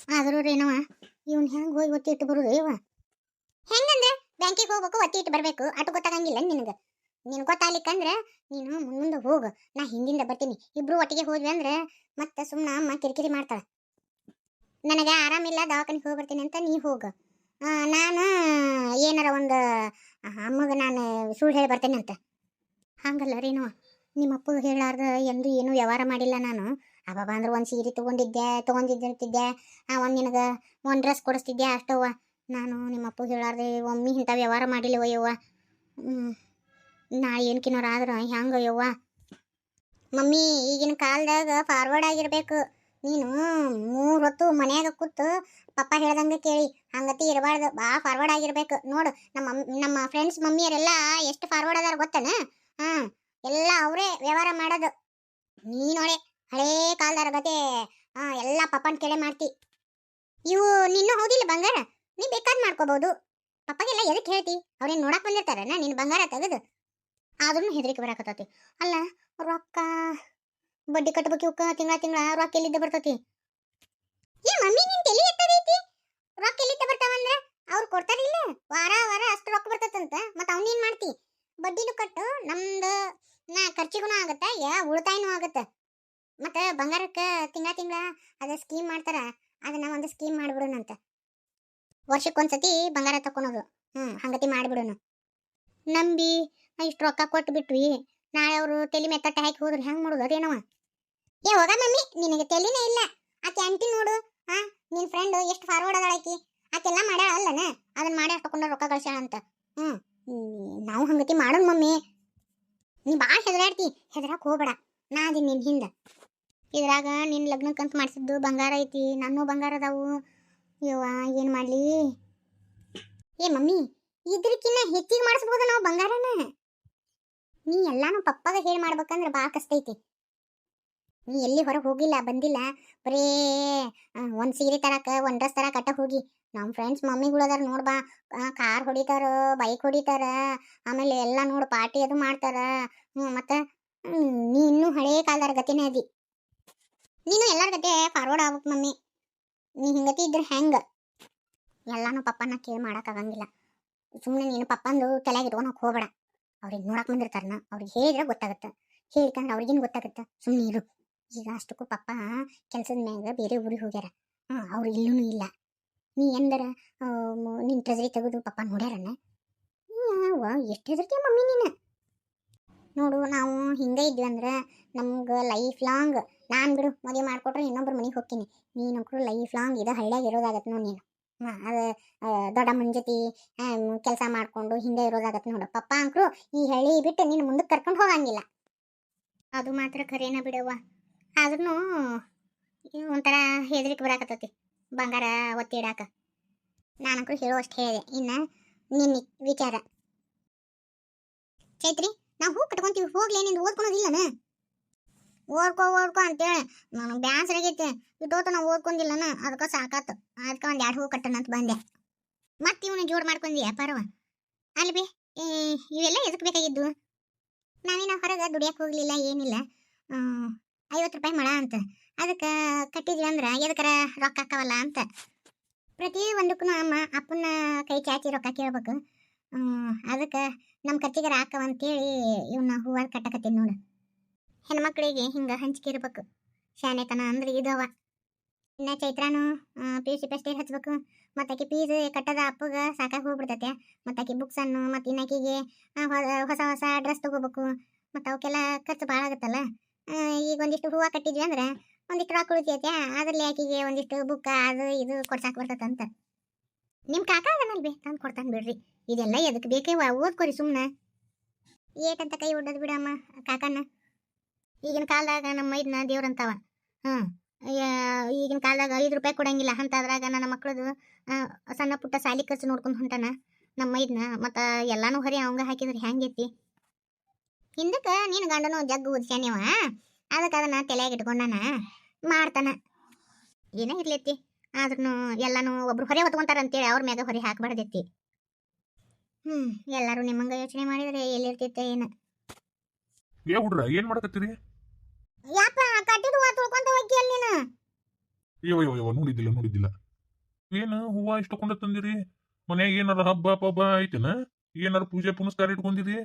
ಆದರೂ ರೇನವ ಇವ್ನು ಹೆಂಗೆ ಹೋಗಿ ಒತ್ತಿ ಇಟ್ಟು ಬರೋದು ಇವ ಹೆಂಗಂದ್ರೆ ಬ್ಯಾಂಕಿಗೆ ಹೋಗ್ಬೇಕು ಒತ್ತಿ ಇಟ್ಟು ಬರಬೇಕು ಅటు ಗೊತ್ತಾಗಂಗಿಲ್ಲ ನಿನಗೆ ಗೊತ್ತಾಗ್ಲಿಕ್ಕಂದ್ರೆ ನೀನು ಮುಂದೆ ಹೋಗು, ನಾ ಹಿಂದಿಂದ ಬರ್ತೀನಿ. ಇಬ್ರು ಒಟ್ಟಿಗೆ ಹೋದ್ವಿ ಅಂದ್ರೆ ಮತ್ತೆ ಸುಮ್ಮನೆ ಅಮ್ಮ ಕಿರಿಕಿರಿ ಮಾಡ್ತಾಳೆ. ನನಗೆ ಆರಾಮಿಲ್ಲ, ದವಾಖಾನಿಗೆ ಹೋಗಿ ಬರ್ತೀನಿ ಅಂತ ನೀ ಹೋಗು. ನಾನು ಏನಾರ ಒಂದು ಅಮ್ಮಗೆ ನಾನು ಸುಳ್ಳು ಹೇಳಿ ಬರ್ತೇನೆ ಅಂತ. ಹಂಗಲ್ಲ ರೇನು, ನಿಮ್ಮ ಅಪ್ಪಗೆ ಹೇಳಾರ್ದ ಎಂದು ಏನೂ ವ್ಯವಹಾರ ಮಾಡಿಲ್ಲ ನಾನು. ಅವಾಗ ಅಂದ್ರೆ ಒಂದು ಸೀರೆ ತೊಗೊಂಡಿದ್ದಿರ್ತಿದ್ದೆ, ಒಂದು ನಿನಗೆ ಒಂದು ಡ್ರೆಸ್ ಕೊಡಿಸ್ತಿದ್ದೆ ಅಷ್ಟವ್ವ. ನಾನು ನಿಮ್ಮ ಅಪ್ಪಗೆ ಹೇಳಾರ್ದೆ ಒಮ್ಮೆ ಇಂಥ ವ್ಯವಹಾರ ಮಾಡಿಲ್ಲವ ಯವ್ವ. ನಾ ಏನಕಿನೋರು ಆದ್ರೆ ಹೆಂಗ ಯವ್ವ. ಮಮ್ಮಿ ಈಗಿನ ಕಾಲದಾಗ ಫಾರ್ವರ್ಡ್ ಆಗಿರ್ಬೇಕು. ನೀನು 3 ಹೊತ್ತು ಮನ್ಯಾಗ ಕೂತು ಪಪ್ಪ ಹೇಳ್ದಂಗೆ ಕೇಳಿ ಹಂಗತಿ ಇರಬಾರ್ದು. ಫಾರ್ವರ್ಡ್ ಆಗಿರ್ಬೇಕು. ನೋಡು ನಮ್ಮ ಫ್ರೆಂಡ್ಸ್ ಮಮ್ಮಿಯರೆಲ್ಲ ಎಷ್ಟು ಫಾರ್ವರ್ಡ್ ಅದಾರ ಗೊತ್ತನ. ಎಲ್ಲ ಅವರೇ ವ್ಯವಹಾರ ಮಾಡೋದು. ನೀ ನೋಡೆ ಹಳೇ ಕಾಲದಾರ ಗತೆ ಎಲ್ಲ ಪಪ್ಪನ ಕೆಳೆ ಮಾಡ್ತಿ. ಇವು ನಿನ್ನೂ ಹೌದಿಲ್ಲ ಬಂಗಾರ, ನೀ ಬೇಕಾದ್ ಮಾಡ್ಕೋಬಹುದು. ಪಪ್ಪಗೆಲ್ಲ ಎದಕ್ಕೆ ಹೇಳ್ತಿ? ಅವ್ರೇನು ನೋಡಕ್ ಬಂದಿರ್ತಾರನ ನಿನ್ನ ಬಂಗಾರ ತೆಗೆದು? ಆದ್ರೂ ಹೆದರಿಕೆ ಬರಾಕತ್ತತಿ. ಅಲ್ಲ ರೊಕ್ಕ ಬಡ್ಡಿ ಕಟ್ಟಬೇಕು ಇವಕ್ಕ, ತಿಂಗಳ ರೊಕ್ಕ ಎಲ್ಲಿದ್ದ ಬರ್ತತಿ? ಏ ಮಮ್ಮಿ ನಿನ್ ತಲೆ ಎತ್ತದೈತಿ? ರೊಕ್ಕ ಎಲ್ಲಿದ್ದ ಬರ್ತಾವಂದ್ರ ಅವ್ರು ಕೊಡ್ತಾರಿಲ್ಲ, ವಾರ ಅಷ್ಟು ರೊಕ್ಕ ಬರ್ತದಂತ. ಮತ್ತೆ ಅವನೇನ್ ಮಾಡ್ತಿ? ಬಡ್ಡಿನೂ ಕಟ್ಟು, ನಮ್ದು ಖರ್ಚಿಗೂ ಆಗತ್ತ, ಉಳಿತಾಯನೂ ಆಗತ್ತ. ಮತ್ತೆ ಬಂಗಾರಕ್ಕೆ ತಿಂಗಳ ಅದ ಸ್ಕೀಮ್ ಮಾಡ್ತಾರ, ಅದನ್ನ ಒಂದು ಸ್ಕೀಮ್ ಮಾಡ್ಬಿಡೋಣಂತ. ವರ್ಷಕ್ಕೊಂದ್ಸತಿ ಬಂಗಾರ ತಕೊಳೋದು. ಹಂಗತಿ ಮಾಡ್ಬಿಡೋಣ. ನಂಬಿ ಇಷ್ಟು ರೊಕ್ಕ ಕೊಟ್ಟು ಬಿಟ್ವಿ, ನಾಳೆ ಅವರು ತಲೆ ಮೇಲೆ ತಟ್ಟೆ ಹಾಕಿ ಹೋದ್ರೆ ಹೆಂಗ್ ಮಾಡೋದು? ಅದೇನವ ಏ ಹೋಗ ಮಮ್ಮಿ, ನಿನಗೆ ತಲೆನೇ ಇಲ್ಲ. ಆಕೆ ಆಂಟಿ ನೋಡು, ನಿನ್ ಫ್ರೆಂಡ್ ಎಷ್ಟು ಫಾರ್ವರ್ಡ್ ಅದಾಳ ಆಕಿ. ಆಕೆಲ್ಲ ಮಾಡ್ಯಾಳ ಅಲ್ಲನ, ಅದನ್ನ ಮಾಡಿ ಅಷ್ಟಕೊಂಡ ರೊಕ್ಕ ಗಳಿಸ್ಯಾಳ ಅಂತ. ನಾವು ಹಂಗತಿ ಮಾಡೋಣ ಮಮ್ಮಿ. ನೀ ಭಾಳ ಹೆದರಾಡ್ತಿ, ಹೆದರಾಕ್ ಹೋಗ್ಬೇಡ, ನಾ ಅದೀನಿ ನಿನ್ ಹಿಂದ. ಇದ್ರಾಗ ನಿನ್ ಲಗ್ನಕ್ಕಂತ ಮಾಡಿಸಿದ್ದು ಬಂಗಾರ ಐತಿ, ನನ್ನೂ ಬಂಗಾರ ಅದಾವು. ಯವ್ವ ಏನ್ ಮಾಡ್ಲಿ? ಏ ಮಮ್ಮಿ, ಇದ್ರಕಿನ್ನ ಹೆಚ್ಚಿಗೆ ಮಾಡಿಸ್ಬೋದು ನಾವು ಬಂಗಾರನ. ನೀ ಎಲ್ಲಾನು ಪಪ್ಪಗ ಹೇಳಿ ಮಾಡ್ಬೇಕಂದ್ರೆ ಭಾಳ ಕಷ್ಟ ಐತಿ. ನೀ ಎಲ್ಲಿ ಹೊರಗೆ ಹೋಗಿಲ್ಲ, ಬಂದಿಲ್ಲ, ಬರೇ ಒಂದು ಸೀರೆ ತರಕ ಒಂದು ಡ್ರೆಸ್ ತರಕ ಅಟ್ಟ ಹೋಗಿ. ನಮ್ಮ ಫ್ರೆಂಡ್ಸ್ ಮಮ್ಮಿಗಳು ಅದಾರ ನೋಡ್ಬಾ, ಕಾರ್ ಹೊಡಿತಾರ, ಬೈಕ್ ಹೊಡಿತಾರ, ಆಮೇಲೆ ಎಲ್ಲ ನೋಡು ಪಾರ್ಟಿ ಅದು ಮಾಡ್ತಾರ. ಮತ್ತೆ ನೀ ಇನ್ನೂ ಹಳೇ ಕಾಲದಾರ ಗತಿನೇ ಅದಿ. ನೀನು ಎಲ್ಲರ ಗತೆ ಫಾರ್ವರ್ಡ್ ಆಗ್ಬೇಕು ಮಮ್ಮಿ. ನೀ ಹಿಂಗತಿ ಇದ್ರೆ ಹೆಂಗ? ಎಲ್ಲಾನು ಪಪ್ಪನ ಕೇಳಿ ಮಾಡೋಕ್ಕಾಗಂಗಿಲ್ಲ. ಸುಮ್ಮನೆ ನೀನು ಪಪ್ಪಂದು ತಲೆಯಾಗಿ ಇಟ್ಕೊಳಕ್ ಹೋಗ್ಬೇಡ. ಅವ್ರಿಗೆ ನೋಡಕ್ ಬಂದಿರ್ತಾರನ, ಅವ್ರಿಗೆ ಹೇಳಿದ್ರೆ ಗೊತ್ತಾಗತ್ತ, ಹೇಳಿಕಂದ್ರೆ ಅವ್ರಿಗೇನು ಗೊತ್ತಾಗತ್ತ. ಸುಮ್ಮನೆ ಇರು. ಈಗ ಅಷ್ಟಕ್ಕೂ ಪಪ್ಪ ಕೆಲಸದ ಮ್ಯಾಗ ಬೇರೆ ಊರಿಗೆ ಹೋಗ್ಯಾರ, ಅವ್ರು ಇಲ್ಲೂ ಇಲ್ಲ. ನೀ ಎಂದರ ನಿನ್ನ ಟ್ರೆಜರಿ ತೆಗೆದು ಪಪ್ಪ ನೋಡ್ಯಾರನ? ಎಷ್ಟು ಹೆದರ್ತೀಯ ಮಮ್ಮಿ ನೀನು? ನೋಡು, ನಾವು ಹಿಂಗೆ ಇದ್ವಿ ಅಂದ್ರೆ ನಮ್ಗೆ ಲೈಫ್ ಲಾಂಗ್, ನಾನು ಬಿಡು ಮದುವೆ ಮಾಡಿಕೊಟ್ರೆ ಇನ್ನೊಬ್ರು ಮನೆಗೆ ಹೋಗ್ತೀನಿ, ನೀನೊಬ್ರು ಲೈಫ್ ಲಾಂಗ್ ಇದು ಹಳ್ಳಿಯಾಗ ಇರೋದಾಗತ್ತೆ ನೋಡಿ ನೀನು. ಅದು ದೊಡ್ಡ ಮನ ಜೊತೆ ಕೆಲಸ ಮಾಡಿಕೊಂಡು ಹಿಂದೆ ಇರೋದಾಗತ್ತೆ ನೋಡು. ಪಪ್ಪ ಅಂಕರು ಈ ಹಳ್ಳಿ ಬಿಟ್ಟು ನೀನು ಮುಂದಕ್ಕೆ ಕರ್ಕೊಂಡು ಹೋಗಂಗಿಲ್ಲ. ಅದು ಮಾತ್ರ ಖರೇನ ಬಿಡವ್ವ. ಆದ್ರೂ ಒಂಥರ ಹೆದರಿಕೆ ಬರಾಕತ್ತತಿ ಬಂಗಾರ ಒತ್ತಿ ಇಡಾಕ. ನಾನಂಕರು ಹೇಳೋ ಅಷ್ಟು ಹೇಳಿದೆ, ಇನ್ನು ನಿನ್ನ ವಿಚಾರ. ಚೈತ್ರಿ, ನಾವು ಹೂ ಕಟ್ಕೊಂತೀವಿ, ಹೋಗ್ಲೇ ನಿಂದು ಓದ್ಕೊಳೋದಿಲ್ಲನ? ಓದ್ಕೋ ಅಂತೇಳಿ ನನಗೆ ಬ್ಯಾಸರ ಆಗೈತೆ. ಇಟ್ಟೋತ ನಾವು ಓದ್ಕೊಂಡಿಲ್ಲನ, ಅದಕ್ಕೆ ಸಾಕಾತು. ಅದಕ್ಕೆ ಒಂದು 2 ಹೂ ಕಟ್ಟನಂತ ಬಂದೆ. ಮತ್ತೆ ಇವನು ಜೋಡ್ ಮಾಡ್ಕೊಂಡಿ ಪರವ. ಅಲ್ಲಿ ಬೇ, ಇವೆಲ್ಲ ಎದಕ್ಕೆ ಬೇಕಾಗಿದ್ದು? ನಾವೇನೋ ಹೊರಗೆ ದುಡಿಯಕ್ಕೆ ಹೋಗ್ಲಿಲ್ಲ, ಏನಿಲ್ಲ. 50 ರೂಪಾಯಿ ಮಳ ಅಂತ, ಅದಕ್ಕೆ ಕಟ್ಟಿದ್ವಿ ಅಂದ್ರೆ ಎದಕ್ಕರ ರೊಕ್ಕ ಹಾಕವಲ್ಲ ಅಂತ. ಪ್ರತಿ ಒಂದಕ್ಕೂ ಅಮ್ಮ ಅಪ್ಪನ ಕೈ ಚಾಚಿ ರೊಕ್ಕ ಕೇಳ್ಬೇಕು. ಅದಕ್ಕೆ ನಮ್ಮ ಖರ್ಚಿಗಾರ ಹಾಕವಂತೇಳಿ ಇವನ್ನ ಹೂವು ಕಟ್ಟಕತ್ತೀನಿ ನೋಡು. ಹೆಣ್ಮಕ್ಳಿಗೆ ಹಿಂಗೆ ಹಂಚಿಕೆ ಇರ್ಬೇಕು, ಶಾನೆತನ ಅಂದ್ರೆ ಇದವ. ಇನ್ನು ಚೈತ್ರಾನು PUC ಫಸ್ಟ್ ಇಯರ್ ಹಚ್ಬೇಕು. ಮತ್ತು ಆಕೆ ಫೀಸ್ ಕಟ್ಟದ ಅಪ್ಪಗೆ ಸಾಕಾಗಿ ಹೋಗ್ಬಿಡ್ತೈತೆ. ಮತ್ತು ಆಕೆ ಬುಕ್ಸನ್ನು, ಮತ್ತು ಇನ್ನಾಕಿಗೆ ಹೊಸ ಡ್ರೆಸ್ ತೊಗೋಬೇಕು. ಮತ್ತು ಅವಕ್ಕೆಲ್ಲ ಖರ್ಚು ಭಾಳ ಆಗುತ್ತಲ್ಲ. ಈಗ ಒಂದಿಷ್ಟು ಹೂವು ಕಟ್ಟಿದ್ವಿ ಅಂದ್ರೆ ಒಂದಿಷ್ಟು ರೊಕ್ಕ ಉಳಿತೈತೆ, ಅದರಲ್ಲಿ ಆಕೆಗೆ ಒಂದಿಷ್ಟು ಬುಕ್ಕ ಅದು ಇದು ಕೊಡ್ಸಾಕ್ ಬರ್ತದಂತ. ನಿಮ್ಮ ಕಾಕ ಅದನ್ನಲ್ಬೇ ತಂದು ಕೊಡ್ತಾನೆ ಬಿಡ್ರಿ. ಇದೆಲ್ಲ ಎದಕ್ಕೆ ಬೇಕೇ? ಓದ್ಕೊರಿ ಸುಮ್ಮನೆ. ಏಟಂತ ಕೈ ಒಡ್ಡೋದು ಬಿಡಮ್ಮ ಕಾಕನ. ಈಗಿನ ಕಾಲದಾಗ ನಮ್ಮ ಮೈದನ್ನ ದೇವ್ರಂತವ. ಈಗಿನ ಕಾಲದಾಗ 5 ರೂಪಾಯಿ ಕೊಡಂಗಿಲ್ಲ ಅಂತದ್ರಾಗ ನನ್ನ ಮಕ್ಕಳದು ಸಣ್ಣ ಪುಟ್ಟ ಸಾಲಿ ಖರ್ಚು ನೋಡ್ಕೊಂಡು ಹೊಂಟಾನ ನಮ್ಮ ಮೈದನ್ನ. ಮತ್ತು ಎಲ್ಲಾನು ಹೊರಿ ಅವಂಗ ಹಾಕಿದ್ರೆ ಹೆಂಗೈತಿ? ಹಿಂದಕ್ಕೆ ನೀನು ಗಂಡನು ಜಗ್ಗು ಉದ್ಸ್ಯಾನೇವ, ಅದಕ್ಕೆ ಅದನ್ನ ತಲೆಯಾಗಿ ಇಟ್ಕೊಂಡಾನ ಮಾಡ್ತಾನ. ಏನೇ ಇರ್ಲೈತಿ, ಆದ್ರೂ ಎಲ್ಲಾನು ಒಬ್ರು ಹೊರೆ ಹೊತ್ಕೊಂತಾರ ಅಂತೇಳಿ ಅವ್ರ ಮ್ಯಾಗ ಹೊರೆ ಹಾಕಬಾರ್ದೈತಿ. ಎಲ್ಲಾರು ನಿಮ್ಮಂಗ ಯೋಚನೆ ಮಾಡಿದ್ರೆ ಎಲ್ಲಿರ್ತೈತೆ ಏನು? ಏ ಹುಡ್ರ ಏನ್ ಮಾಡಕತ್ತೀರಿ? ಯಾಪ ಕಟ್ಟಿದ ಹೂವ ತುಳ್ಕೊಂತ ಹೋಗಿ ಅಲ್ಲಿ ನೀನು? ಯವ ನೋಡಿದ್ದಿಲ್ಲ. ಏನು ಹೂವ ಇಷ್ಟು ಕೊಂಡ ತಂದಿರಿ? ಮನ್ಯಾಗ ಏನಾರ ಹಬ್ಬ ಪಬ್ಬ ಐತೆನ? ಏನಾರ ಪೂಜೆ ಪುನಸ್ಕಾರ ಇಟ್ಕೊಂಡಿರಿ?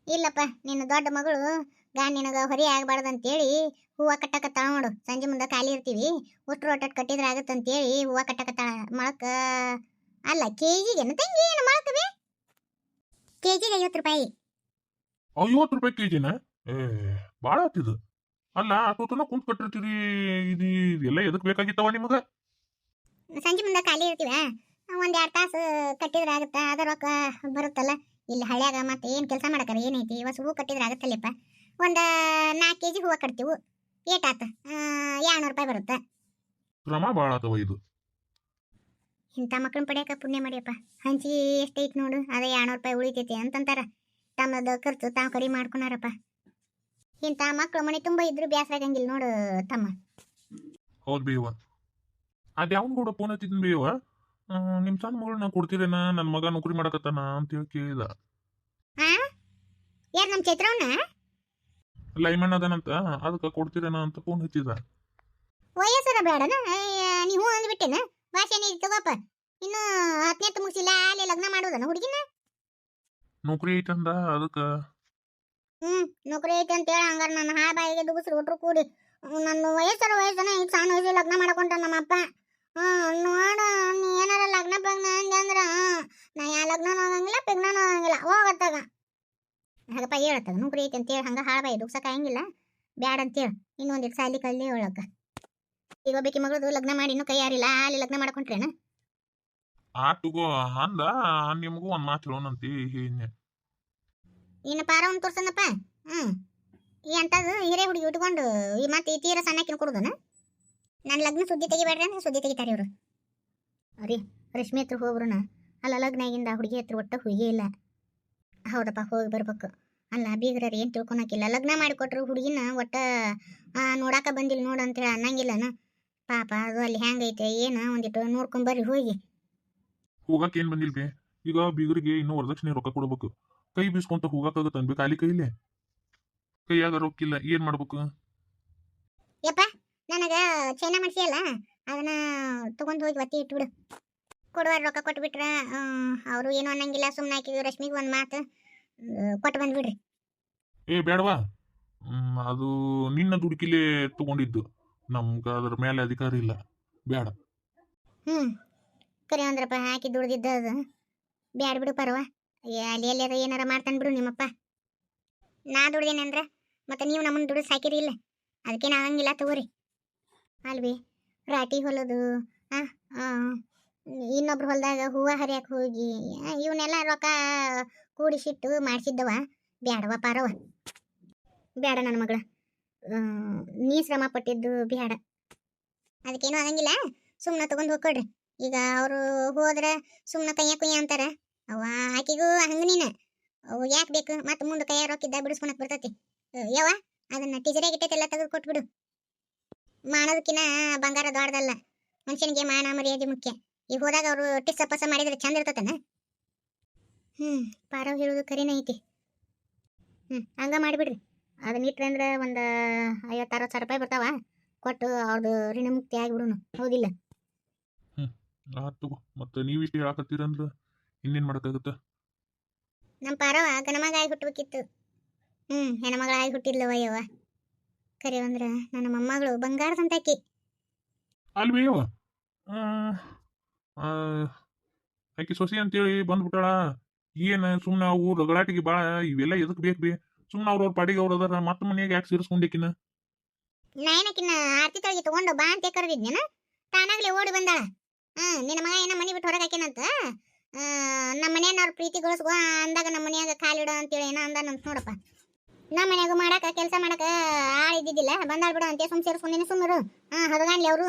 ಇಲ್ಲಪ್ಪ, ನಿನ್ನ ದೊಡ್ಡ ಮಗಳು ನಿನಗ ಹೊರಿ ಆಗ್ಬಾರ್ದಂತೇಳಿ ಹೂವ ಕಟ್ಟಕತ್ತಾಳ ನೋಡು. ಸಂಜೆ ಮುಂದೆ ಖಾಲಿ ಇರ್ತೀವಿ, ಉಷ್ಟ್ರು ಒಟ್ಟಟ್ ಕಟ್ಟಿದ್ರೆ ಆಗತ್ತಂತೇಳಿ ಹೂವ ಕಟ್ಟಕತ್ತಾಳ. ಮೊಳಕ ಅಲ್ಲ, ಕೆಜಿಗೆ ತಂಗಿ ಏನು ಮೊಳಕವೇ? ಕೆಜಿಗೆ 50 ರೂಪಾಯಿ. 50 ರೂಪಾಯಿ ಕೆಜಿನ? ಏ ಬಾಳ ಆತಿದು. ಅಲ್ಲ ಅಷ್ಟೊತ್ತನ ಕುಂತ್ ಕಟ್ಟಿರ್ತೀರಿ, ಇದು ಎಲ್ಲ ಎದಕ್ ಬೇಕಾಗಿತ್ತವ ನಿಮಗ? ಸಂಜೆ ಮುಂದೆ ಖಾಲಿ ಇರ್ತೀವ, ಒಂದ್ 2 ತಾಸು ಕಟ್ಟಿದ್ರೆ ಆಗತ್ತ, ಅದ ರೊಕ್ಕ ಬರುತ್ತಲ್ಲ. ಇಲ್ಲಿ ಹಳ್ಳ್ಯಾಗ ಮತ್ತೆ ಏನ್ ಕೆಲಸ ಮಾಡಕ್ಕಾರ ಏನೈತಿ, ಹೊಸ ಹೂ ಕಟ್ಟಿದ್ರೆ ಆಗತ್ತಲ್ಲಪ್ಪ. ಒಂದ್ 4 ಕೆಜಿ ಹೂವ ಕಟ್ತೀವಿ, ಏಟಾತ 200 ರೂಪಾಯಿ ಬರುತ್ತೆ. ಶ್ರಮ ಬಾಳ ಆತವ ಇದು. ಇಂಥ ಮಕ್ಕಳನ್ನ ಪಡ್ಯಾಕ ಪುಣ್ಯ ಮಾಡಿಯಪ್ಪ. ಹಂಚಿ ಎಷ್ಟೈತಿ ನೋಡು, ಅದೇ 200 ರೂಪಾಯಿ ಉಳಿತೈತಿ ಅಂತಂತಾರ. ತಮ್ಮದ ಖರ್ಚು ತಾವು ಕಡಿಮೆ ಮಾಡ್ಕೊನಾರಪ್ಪ. ಇಂಥ ಮಕ್ಳು ಮನೆ ತುಂಬ ಇದ್ರು ಬ್ಯಾಸರ ಆಗಂಗಿಲ್ಲ ನೋಡು ತಮ್ಮ. ಹೌದ್ ಬೇವ. ಅದ್ಯಾವನ್ ಕೂಡ ಫೋನ್ ಹಚ್ಚಿದ್ನ ಬೇವ, ನಿಮ್ ಸಣ್ಣ ಮಗಳನ್ನ ಕೊಡ್ತೀರೇನ, ನನ್ನ ಮಗ ನೌಕರಿ ಮಾಡಕತ್ತಾನ ಅಂತ ಹೇಳಿ ಕೇಳಿದ. ಯಾರು ನಮ್ಮ ಚೈತ್ರವನ್ನ? ಲೈಮನ್ ಅದನಂತ, ಅದಕ್ಕೆ ಕೊಡ್ತೀರೇನ ಅಂತ ಫೋನ್ ಹಚ್ಚಿದ. ವಯಸ್ಸರ ಬೇಡನ, ನೀವು ಅಂದ್ಬಿಟ್ಟೆನ ಭಾಷೆ ತಗೋಪ. ಇನ್ನು 10ನೇ ಮುಗಿಸಿಲ್ಲ, ಅಲ್ಲಿ ಲಗ್ನ ಮಾಡೋದನ ಹುಡುಗಿನ? ನೌಕರಿ ಐತಂದ ಅದಕ್ಕೆ. ನೌಕರಿ ಐತೆ ಅಂತ ಹೇಳಿ ಹಂಗಾರ ನನ್ನ ಹಾ ಬಾಯಿಗೆ ದುಗುಸ್ರು ಒಟ್ರು ಕೂಡಿ ನನ್ನ ವಯಸ್ಸನ ಈಗ ಸಣ್ಣ ವಯಸ್ಸಿಗೆ ಲಗ್ನ ಮಾಡಕೊಂಡ ನಮ್ಮಪ್ಪ. ನೋಡ, ನೀ ಏನಾರ ಲಗ್ನ ಪಗ್ನ ಅಂದ್ರ ನಾ ಯಾ ಲಗ್ನನೂ ಆಗಂಗಿಲ್ಲ, ಪಿಗ್ನನೂ ಆಗಂಗಿಲ್ಲ, ಹೋಗತ್ತಾಗ. ಹಾಗಪ್ಪ ಹೇಳತ್ತಾಗ ನೌಕರಿ ಐತೆ ಅಂತೇಳಿ ಹಂಗ ಹಾಳ ಬಾಯಿ ದುಗ್ಸಕ್ ಆಗಂಗಿಲ್ಲ, ಬ್ಯಾಡ ಅಂತೇಳಿ ಇನ್ನೊಂದಿಟ್ಟು ಸಾಲಿ ಕಲ್ಲಿ ಒಳಗ. ಈಗ ಒಬ್ಬಾಕಿ ಮಗಳದು ಲಗ್ನ ಮಾಡಿ ಇನ್ನೂ ಕೈ ಯಾರಿಲ್ಲ, ಅಲ್ಲಿ ಲಗ್ನ ಮಾಡ್ಕೊಂಡ್ರೇನ? ಆಟುಗೋ ಅಂದ, ನಿಮಗೂ ಒಂದ್ ಮಾತು ಹೇಳೋಣಂತಿ. ಇನ್ನು ಪಾರವನ್ನ ತೋರ್ಸನಪ್ಪ. ಎಂತದು ಹಿರೇ ಹುಡುಗಿ ಉಟ್ಕೊಂಡು ಮತ್ತೆ ತೀರ ಸಣ್ಣಕಿನ ಕೊಡುದನ? ನನ್ನ ಲಗ್ನ ಸುದ್ದಿ ತೆಗಿಬೇಡ್ರಿ ಅಂದ್ರೆ ಸುದ್ದಿ ತೆಗಿತಾರೆ ಇವರು. ಅರಿ ರಶ್ಮಿ ಹತ್ರ ಹೋಗ್ರುನ, ಅಲ್ಲ ಲಗ್ನ ಆಗಿಂದ ಹುಡುಗಿ ಹತ್ರ ಒಟ್ಟ ಹುಡುಗಿ ಇಲ್ಲ. ಹೌದಪ್ಪ, ಹೋಗಿ ಬರ್ಬೇಕು. ಅಲ್ಲ ಬೀಗ್ರರಿ ಏನು ತಿಳ್ಕೊಳಕಿಲ್ಲ, ಲಗ್ನ ಮಾಡಿಕೊಟ್ರು ಹುಡುಗಿನ ಒಟ್ಟ ನೋಡಾಕ ಬಂದಿಲ್ಲ ನೋಡು ಅಂತೇಳಿ ಅನ್ನಂಗಿಲ್ಲನ ಪಾಪ. ಅದು ಅಲ್ಲಿ ಹೆಂಗೈತೆ ಏನು ಒಂದಿಟ್ಟು ನೋಡ್ಕೊಂಬರ್ರಿ ಹೋಗಿ. ಹೋಗಕ್ ಏನ್ ಬಂದಿಲ್ಬೇ, ಈಗ ಬೀಗರಿಗೆ ಇನ್ನೂ ವರದಕ್ಷಿಣೆ ರೊಕ್ಕ ಕೊಡ್ಬೇಕು. ಕೈ ಬೀಸ್ಕೊಂತ ಹೋಗಕ್ಕಾಗತ್ತ ಅನ್ಬೇಕು, ಅಲ್ಲಿ ಕೈಲೇ ಕೈಯಾಗ ರೊಕ್ಕಿಲ್ಲ, ಏನ್ ಮಾಡ್ಬೇಕು? ಯಪ್ಪ, ನನಗ ಚೈನಾ ಮಾಡಿಸಿಯಲ್ಲ, ಅದನ್ನ ತಗೊಂಡು ಹೋಗಿ ಒತ್ತಿ ಇಟ್ಬಿಡು. ಕೊಡುವ ರೊಕ್ಕ ಕೊಟ್ಬಿಟ್ರ ಅವರು ಏನು ಅನ್ನಂಗಿಲ್ಲ. ಸುಮ್ಮನೆ ಹಾಕಿದ್ವಿ ರಶ್ಮಿಗೆ ಒಂದು ಮಾತು ಕೊಟ್ಟು ಬಂದ್ಬಿಡ್ರಿ. ಏ ಬೇಡವಾ, ಅದು ನಿನ್ನ ದುಡುಕಿಲೇ ತಗೊಂಡಿದ್ದು, ನಮ್ಗ ಅದ್ರ ಮೇಲೆ ಅಧಿಕಾರ ಇಲ್ಲ, ಬೇಡ. ಕರಿ ಅಂದ್ರಪ್ಪ, ಹಾಕಿ ದುಡ್ದಿದ್ದ ಅದು ಬ್ಯಾಡ ಬಿಡು ಪರವ. ಅಲ್ಲಿ ಎಲ್ಲಾರ ಏನಾರ ಮಾಡ್ತಾನೆ ಬಿಡು ನಿಮ್ಮಪ್ಪ. ನಾ ದುಡ್ದೇನೆ ಅಂದ್ರೆ ಮತ್ತೆ ನೀವು ನಮ್ಮನ್ನು ದುಡ್ದು ಸಾಕಿರಿ ಇಲ್ಲ, ಅದಕ್ಕೇನು ಆಗಂಗಿಲ್ಲ ತಗೋರಿ. ಅಲ್ವಿ ರಾಟಿ ಹೊಲದು ಇನ್ನೊಬ್ರು ಹೊಲದಾಗ ಹೂವು ಹರಿಯಕ್ಕೆ ಹೋಗಿ ಇವನ್ನೆಲ್ಲ ರೊಕ್ಕ ಕೂಡಿಸಿಟ್ಟು ಮಾಡಿಸಿದ್ದವ ಬ್ಯಾಡವ ಪಾರವ, ಬ್ಯಾಡ ನನ್ನ ಮಗಳ. ನೀ ಶ್ರಮ ಪಟ್ಟಿದ್ದು ಬ್ಯಾಡ, ಅದಕ್ಕೇನು ಆಗಂಗಿಲ್ಲ. ಸುಮ್ಮನೆ ತಗೊಂಡು ಹೋಗ್ಕೊಡ್ರಿ. ಈಗ ಅವರು ಹೋದ್ರೆ ಸುಮ್ಮನೆ ಕೈಯ ಕುಯ್ಯ ಅಂತಾರ. ಅವ ಆಕಿಗೂ ಹಂಗ ನೀನು ಅವು ಯಾಕೆ ಬೇಕು? ಮತ್ತೆ ಮುಂದೆ ಕೈಯ ರೊಕ್ಕಿದ್ದ ಬಿಡಿಸ್ಕೊಳಕ್ ಬರ್ತೈತಿ. ಯವ್ವ, ಅದನ್ನ ಟೀಚರಾಗಿ ಇಟ್ಟೈತೆಲ್ಲ ತೆಗೆದು ಕೊಟ್ಬಿಡು. ಮಾಡೋದಕ್ಕಿನ್ನ ಬಂಗಾರ ದೊಡ್ಡದಲ್ಲ, ಮನುಷ್ಯನಿಗೆ ಮಾನ ಮರ್ಯಾದೆ ಮುಖ್ಯ. ಈಗ ಹೋದಾಗ ಅವರು ಟಿಸ್ಸ ಪಸ ಮಾಡಿದ್ರೆ ಚಂದ ಇರ್ತತನ? ಪಾರವ್ ಹೇಳೋದು ಕರಿನೇ ಐತಿ. ಹಂಗ ಮಾಡಿಬಿಡ್ರಿ. ಅದನ್ನ ಇಟ್ರೆ ಅಂದ್ರೆ ಒಂದು 50-60 ಸಾವಿರ ರೂಪಾಯಿ ಬರ್ತಾವ, ಕೊಟ್ಟು ಅವ್ರದ್ದು ಋಣ ಮುಕ್ತಿ ಆಗಿಬಿಡುನು, ಹೌದಿಲ್ಲ? ಆತು, ಮತ್ತೆ ನೀವಿಷ್ಟು ಹೇಳಕತ್ತೀರಂದ್ರ ಇನ್ನೇನ್ ಮಾಡಕ್ಕಾಗತ್ತ? ನಮ್ಮ ಪಾರವ ಗಣಮಗಾಗಿ ಹುಟ್ಟಬೇಕಿತ್ತು. ಹೆಣ್ಮಗಳಾಗಿ ಹುಟ್ಟಿದ್ಲವ ಯವ್ವ. ಕರೆ ಅಂದ್ರ ನನ್ನ ಮೊಮ್ಮಗಳು ಬಂಗಾರದಂತಾಕಿ. ಅಲ್ವೇ ಯವ್ವ, ಆಕಿ ಸೊಸಿ ಅಂತೇಳಿ ಬಂದ್ಬಿಟ್ಟಾಳ. ಏನ್ ಸುಮ್ಮನೆ ಅವು ರಗಡಾಟಿಗೆ ಭಾಳ ಇವೆಲ್ಲ ಎದಕ್ ಬೇಕು ಬೇ? ಸುಮ್ಮನೆ ಅವ್ರವ್ರ ಪಾಡಿಗೆ ಅವ್ರ ಅದಾರ, ಮತ್ತೆ ಮನೆಯಾಗ ಯಾಕೆ ಸೇರಿಸ್ಕೊಂಡೇಕಿನ? ನಾಯನಕಿನ್ನ ಆರ್ತಿ ತೊಳಗಿ ತಗೊಂಡು ಬಾ ಅಂತ ಕರೆದಿದ್ನೇನ, ತಾನಾಗ್ಲೇ ಓಡಿ ಬಂದಾಳ. ನಿನ್ನ ಮಗ ಏನ ಮನೆ ಬಿಟ್ಟು ಹೊರಗೆ ಹಾಕ್ಯನಂತ, ನಮ್ಮ ಮನೆಯವ್ರ ಪ್ರೀತಿ ಗಳಿಸ್ಕೊ ಅಂದಾಗ ನಮ್ಮ ಮನ್ಯಾಗ ಕಾಲಿಡ ಅಂತೇಳಿ ಏನೋ ಅಂದಾನಂತ ನೋಡಪ್ಪ. ನಮ್ಮ ಮನ್ಯಾಗ ಮಾಡಾಕ ಕೆಲಸ ಮಾಡಾಕ ಆಳಿದ್ದಿದ್ದಿಲ್ಲ, ಬಂದಾಳ್ ಬಿಡು ಅಂತ ಸುಮ್ ಸೇರಿಸ್ಕೊಂಡಿನಿ. ಸುಮ್ಮರು ಹದಗಾನ್ಲಿ ಅವರು.